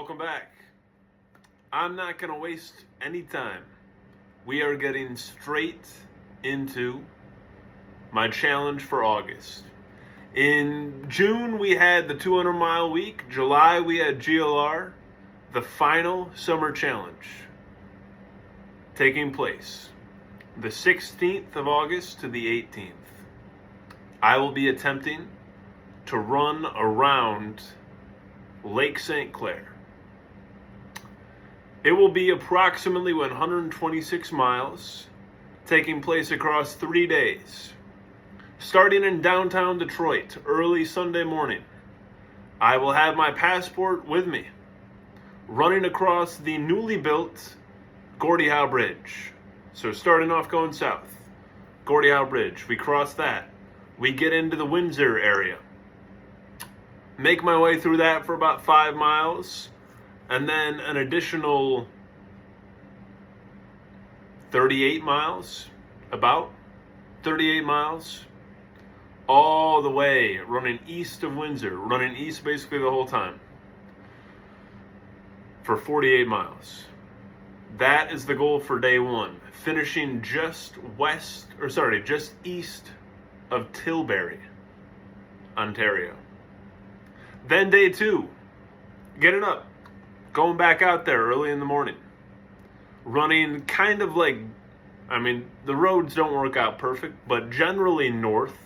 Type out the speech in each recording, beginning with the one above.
welcome back. I'm not going to waste any time. We are getting straight into my challenge for August. In June, we had the 200 mile week. July, we had GLR, the final summer challenge, taking place the 16th of August to the 18th. I will be attempting to run around Lake St. Clair. It will be approximately 126 miles, taking place across 3 days. Starting in downtown Detroit early Sunday morning, I will have my passport with me, running across the newly built Gordie Howe Bridge. So starting off going south, Gordie Howe Bridge, we cross that. We get into the Windsor area. Make my way through that for about 5 miles, and then an additional 38 miles, about 38 miles, all the way running east of Windsor, running east basically the whole time for 48 miles. That is the goal for day one, finishing just east of Tilbury, Ontario. Then day two, getting up, going back out there early in the morning, running kind of like, the roads don't work out perfect, but generally north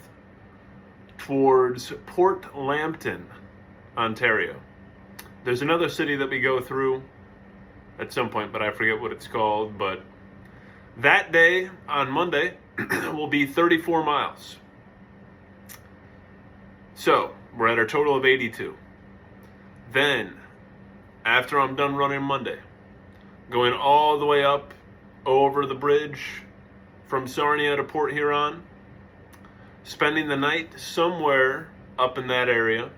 towards Port Lambton, Ontario. There's another city that we go through at some point, but I forget what it's called. But that day, on Monday, will be 34 miles. So, we're at our total of 82. Then, after I'm done running Monday, going all the way up over the bridge from Sarnia to Port Huron, spending the night somewhere up in that area,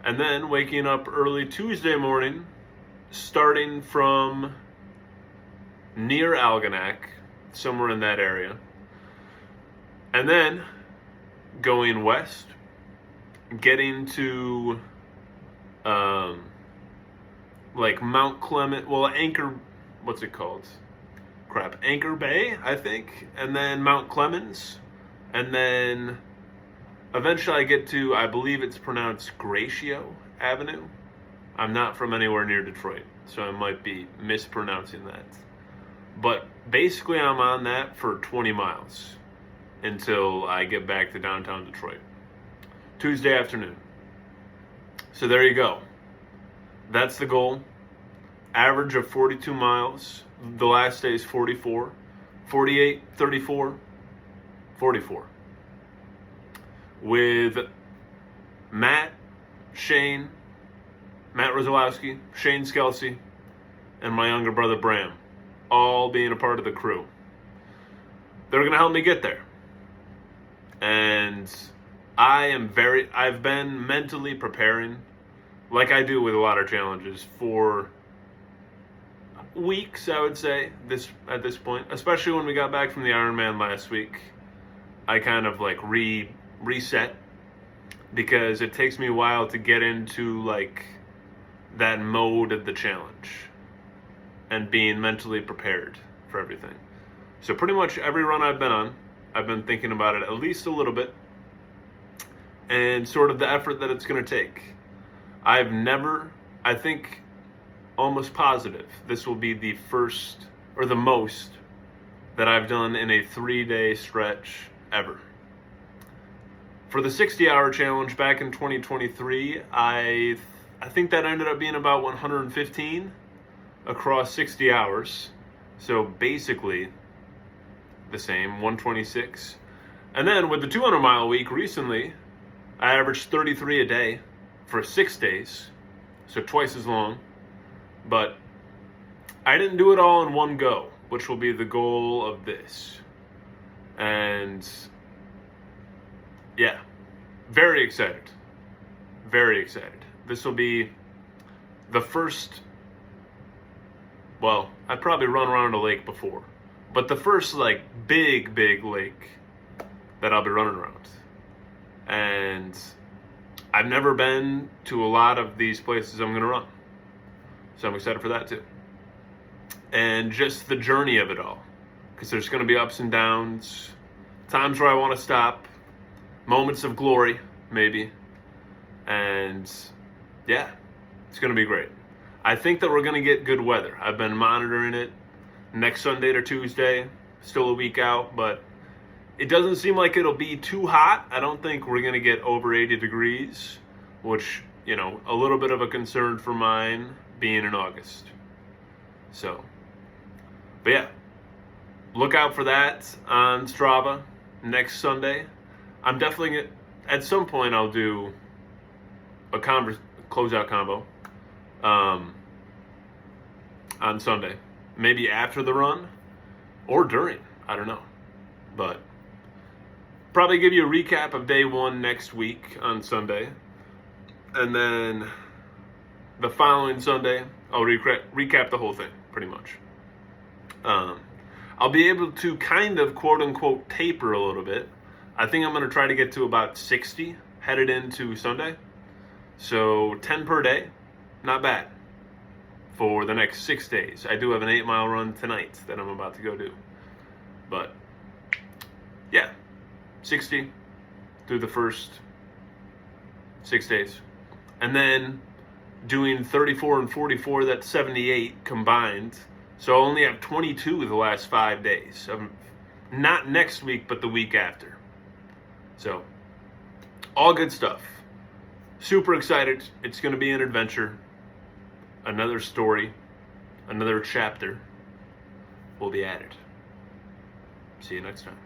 and then waking up early Tuesday morning, starting from near Algonac, somewhere in that area, and then going west, getting to like Mount Clement, Anchor Bay, I think, and then Mount Clemens, and then eventually I get to, I believe it's pronounced Gratio Avenue. I'm not from anywhere near Detroit, so I might be mispronouncing that. But basically I'm on that for 20 miles until I get back to downtown Detroit. Tuesday afternoon. So there you go. That's the goal. Average of 42 miles. The last day is 44. 48, 34, 44. With Matt Rosolowski, Shane Skelsey, and my younger brother Bram, all being a part of the crew. They're going to help me get there. And I've been mentally preparing, like I do with a lot of challenges, for weeks, I would say, at this point. Especially when we got back from the Ironman last week. I kind of like reset, because it takes me a while to get into like that mode of the challenge and being mentally prepared for everything. So pretty much every run I've been on, I've been thinking about it at least a little bit, and sort of the effort that it's going to take. I think almost positive this will be the first or the most that I've done in a 3-day stretch ever. For the 60-hour challenge back in 2023, I think that ended up being about 115 across 60 hours. So basically the same, 126. And then with the 200 mile week recently, I averaged 33 a day for 6 days, so twice as long. But I didn't do it all in one go, which will be the goal of this. And yeah, very excited. Very excited. This will be the first, I've probably run around a lake before, but the first like big lake that I'll be running around. And I've never been to a lot of these places I'm going to run. So I'm excited for that too. And just the journey of it all. Because there's going to be ups and downs, times where I want to stop, moments of glory, maybe. And yeah, it's going to be great. I think that we're going to get good weather. I've been monitoring it. Next Sunday to Tuesday, still a week out, but it doesn't seem like it'll be too hot. I don't think we're going to get over 80 degrees, which, a little bit of a concern for mine being in August. So, but yeah, look out for that on Strava next Sunday. I'm definitely, at some point, I'll do a closeout combo on Sunday. Maybe after the run or during. I don't know. But probably give you a recap of day one next week on Sunday. And then the following Sunday, I'll recap the whole thing, pretty much. I'll be able to kind of, quote-unquote, taper a little bit. I think I'm going to try to get to about 60 headed into Sunday. So 10 per day, not bad for the next 6 days. I do have an 8-mile run tonight that I'm about to go do. But, yeah, 60 through the first 6 days. And then doing 34 and 44, that's 78 combined. So I only have 22 the last 5 days. Not next week, but the week after. So, all good stuff. Super excited. It's going to be an adventure. Another story. Another chapter will be added. See you next time.